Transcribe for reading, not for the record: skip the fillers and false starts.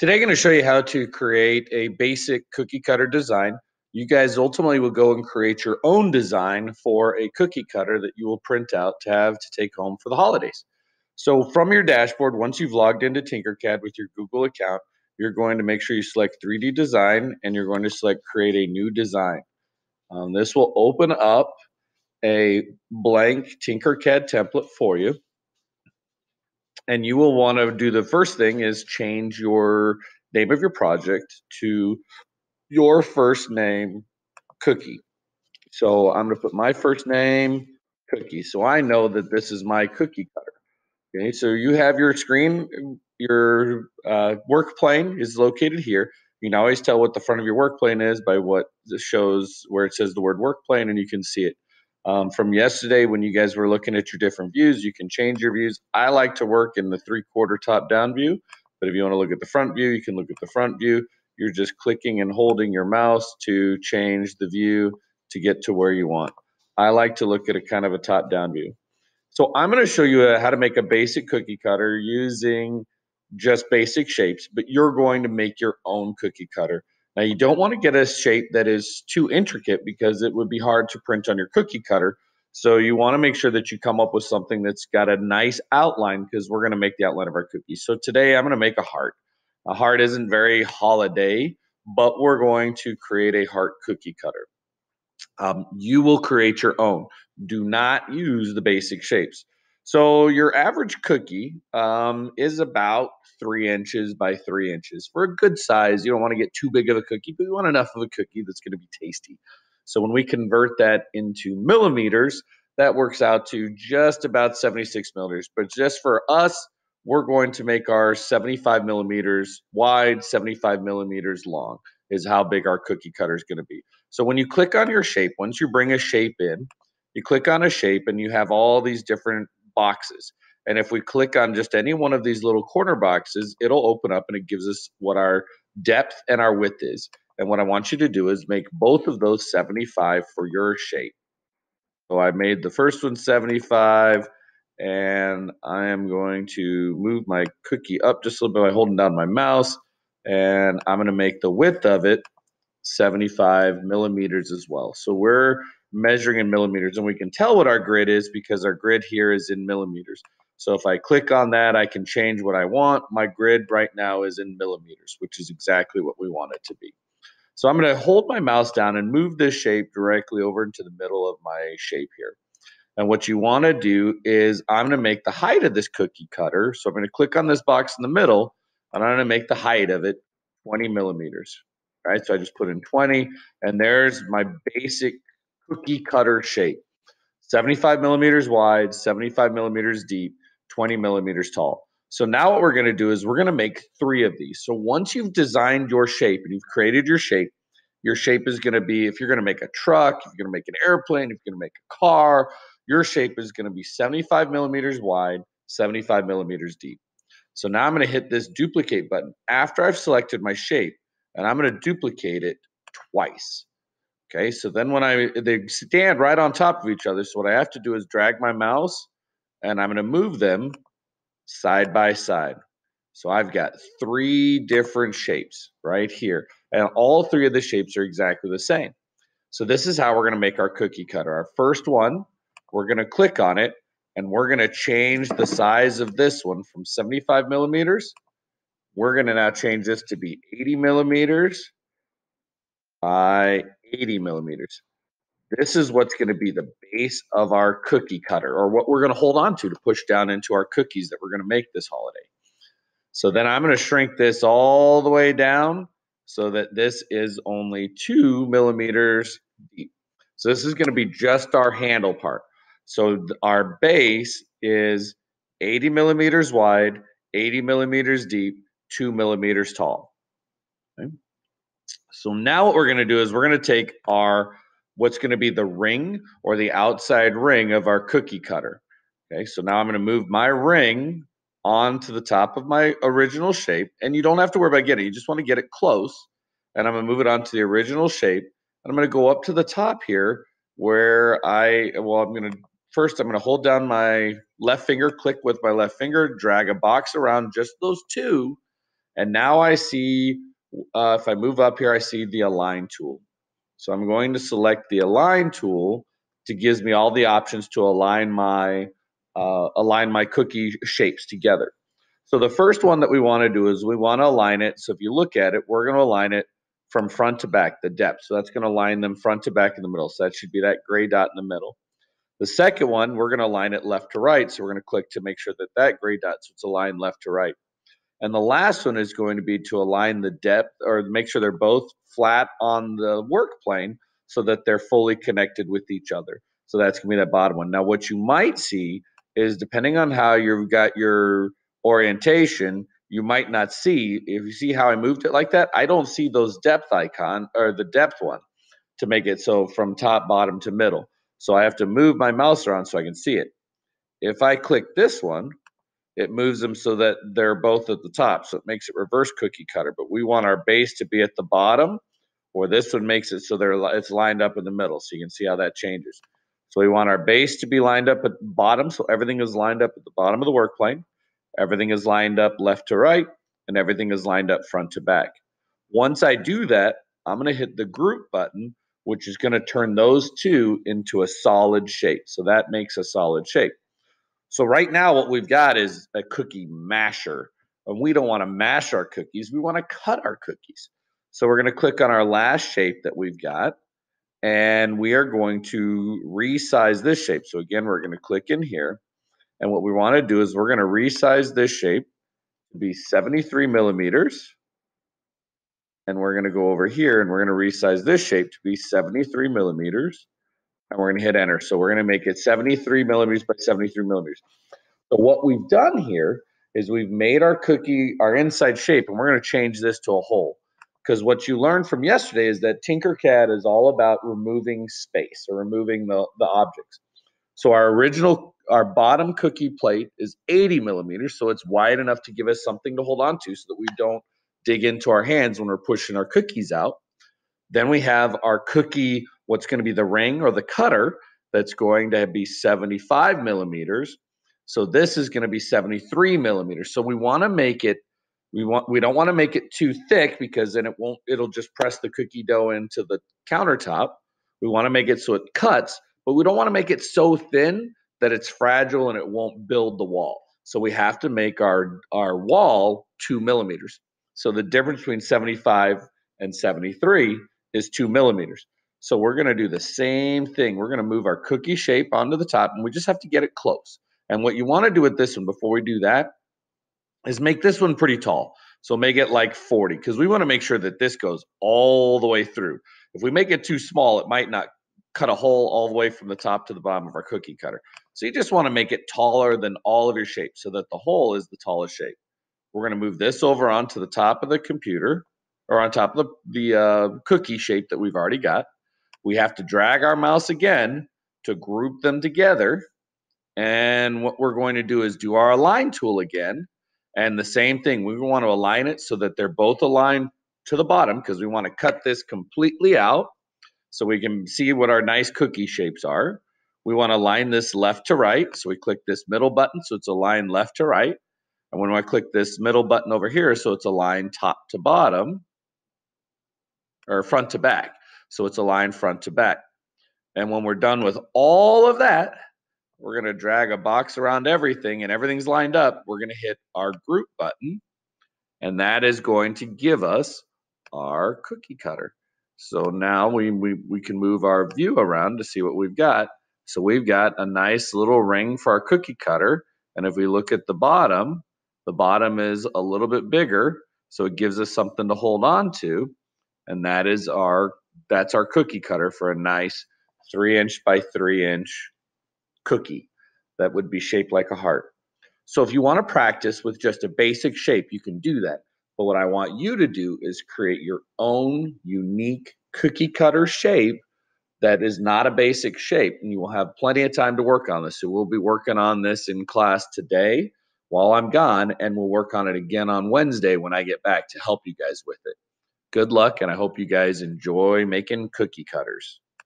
Today, I'm going to show you how to create a basic cookie cutter design. You guys ultimately will go and create your own design for a cookie cutter that you will print out to have to take home for the holidays. So from your dashboard, once you've logged into TinkerCad with your Google account, you're going to make sure you select 3D design and you're going to select create a new design. This will open up a blank TinkerCad template for you. And you will want to do the first thing is change your name of your project to your first name, Cookie. So I'm going to put my first name, Cookie. So I know that this is my cookie cutter. Okay, so you have your screen, your work plane is located here. You can always tell what the front of your work plane is by what shows where it says the word work plane, and you can see it. From yesterday when you guys were looking at your different views, you can change your views. I like to work in the 3/4 top-down view, but if you want to look at the front view, you can look at the front view. You're just clicking and holding your mouse to change the view to get to where you want. I like to look at a kind of a top-down view. So I'm going to show you how to make a basic cookie cutter using just basic shapes, but you're going to make your own cookie cutter. Now you don't want to get a shape that is too intricate because it would be hard to print on your cookie cutter. So you want to make sure that you come up with something that's got a nice outline because we're going to make the outline of our cookies. So today I'm going to make a heart. A heart isn't very holiday, but we're going to create a heart cookie cutter. You will create your own. Do not use the basic shapes. So your average cookie is about 3 inches by 3 inches. For a good size, you don't want to get too big of a cookie, but you want enough of a cookie that's going to be tasty. So when we convert that into millimeters, that works out to just about 76 millimeters. But just for us, we're going to make our 75 millimeters wide, 75 millimeters long is how big our cookie cutter is going to be. So when you click on your shape, once you bring a shape in, you click on a shape and you have all these different boxes. And if we click on just any one of these little corner boxes, it'll open up and it gives us what our depth and our width is. And what I want you to do is make both of those 75 for your shape. So I made the first one 75, and I am going to move my cookie up just a little bit by holding down my mouse, and I'm going to make the width of it 75 millimeters as well. So we're measuring in millimeters, and we can tell what our grid is because our grid here is in millimeters. So if I click on that, I can change what I want. My grid right now is in millimeters, which is exactly what we want it to be. So I'm going to hold my mouse down and move this shape directly over into the middle of my shape here. And what you want to do is I'm going to make the height of this cookie cutter. So I'm going to click on this box in the middle, and I'm going to make the height of it 20 millimeters. All right, so I just put in 20, and there's my basic cookie cutter shape. 75 millimeters wide, 75 millimeters deep, 20 millimeters tall. So now what we're going to do is we're going to make 3 of these. So once you've designed your shape and you've created your shape is going to be, if you're going to make a truck, if you're going to make an airplane, if you're going to make a car, your shape is going to be 75 millimeters wide, 75 millimeters deep. So now I'm going to hit this duplicate button after I've selected my shape, and I'm going to duplicate it twice. Okay, so then when they stand right on top of each other, so what I have to do is drag my mouse and I'm going to move them side by side. So I've got 3 different shapes right here, and all 3 of the shapes are exactly the same. So this is how we're going to make our cookie cutter. Our first one, we're going to click on it, and we're going to change the size of this one from 75 millimeters. We're going to now change this to be 80 millimeters by 80 millimeters. This is what's going to be the base of our cookie cutter, or what we're going to hold on to push down into our cookies that we're going to make this holiday. So then I'm going to shrink this all the way down so that this is only 2 millimeters deep. So this is going to be just our handle part. So our base is 80 millimeters wide, 80 millimeters deep, 2 millimeters tall. Okay. So now what we're going to do is we're going to take what's going to be the ring or the outside ring of our cookie cutter. Okay, so now I'm going to move my ring onto the top of my original shape, and you don't have to worry about getting it. You just want to get it close, and I'm going to move it onto the original shape, and I'm going to go up to the top here where I'm going to hold down my left finger, click with my left finger, drag a box around just those 2, And now I see, if I move up here, I see the align tool. So I'm going to select the align tool to gives me all the options to align my cookie shapes together. So the first one that we want to do is we want to align it. So if you look at it, we're going to align it from front to back, the depth. So that's going to align them front to back in the middle. So that should be that gray dot in the middle. The second one, we're going to align it left to right. So we're going to click to make sure that that gray dot, so it's aligned left to right. And the last one is going to be to align the depth or make sure they're both flat on the work plane so that they're fully connected with each other. So that's going to be that bottom one. Now, what you might see is depending on how you've got your orientation, you might not see. If you see how I moved it like that, I don't see those depth icon or the depth one to make it so from top, bottom to middle. So I have to move my mouse around so I can see it. If I click this one, it moves them so that they're both at the top. So it makes it reverse cookie cutter, but we want our base to be at the bottom, or this one makes it so it's lined up in the middle. So you can see how that changes. So we want our base to be lined up at the bottom. So everything is lined up at the bottom of the work plane. Everything is lined up left to right, and everything is lined up front to back. Once I do that, I'm going to hit the group button, which is going to turn those two into a solid shape. So that makes a solid shape. So right now what we've got is a cookie masher. And we don't want to mash our cookies, we want to cut our cookies. So we're going to click on our last shape that we've got, and we are going to resize this shape. So again, we're going to click in here, and what we want to do is we're going to resize this shape to be 73 millimeters. And we're going to go over here and we're going to resize this shape to be 73 millimeters. And we're going to hit enter. So we're going to make it 73 millimeters by 73 millimeters. So what we've done here is we've made our cookie, our inside shape, and we're going to change this to a hole. Because what you learned from yesterday is that TinkerCad is all about removing space or removing the objects. So our bottom cookie plate is 80 millimeters, so it's wide enough to give us something to hold on to so that we don't dig into our hands when we're pushing our cookies out. Then we have our cookie, what's going to be the ring or the cutter, that's going to be 75 millimeters. So this is going to be 73 millimeters. So we want to make it, we don't want to make it too thick because then it'll just press the cookie dough into the countertop. We want to make it so it cuts, but we don't want to make it so thin that it's fragile and it won't build the wall. So we have to make our wall 2 millimeters. So the difference between 75 and 73 is 2 millimeters. So we're going to do the same thing. We're going to move our cookie shape onto the top, and we just have to get it close. And what you want to do with this one before we do that is make this one pretty tall. So make it like 40, because we want to make sure that this goes all the way through. If we make it too small, it might not cut a hole all the way from the top to the bottom of our cookie cutter. So you just want to make it taller than all of your shapes so that the hole is the tallest shape. We're going to move this over onto the top of the computer, or on top of the cookie shape that we've already got. We have to drag our mouse again to group them together. And what we're going to do is do our align tool again. And the same thing, we want to align it so that they're both aligned to the bottom, because we want to cut this completely out so we can see what our nice cookie shapes are. We want to align this left to right. So we click this middle button so it's aligned left to right. And when I click this middle button over here, so it's aligned top to bottom, or front to back. So it's aligned front to back. And when we're done with all of that, we're going to drag a box around everything and everything's lined up. We're going to hit our group button, and that is going to give us our cookie cutter. So now we can move our view around to see what we've got. So we've got a nice little ring for our cookie cutter. And if we look at the bottom is a little bit bigger. So it gives us something to hold on to. And that's our cookie cutter for a nice 3-inch by 3-inch cookie that would be shaped like a heart. So if you want to practice with just a basic shape, you can do that. But what I want you to do is create your own unique cookie cutter shape that is not a basic shape, and you will have plenty of time to work on this. So we'll be working on this in class today while I'm gone, and we'll work on it again on Wednesday when I get back to help you guys with it. Good luck, and I hope you guys enjoy making cookie cutters.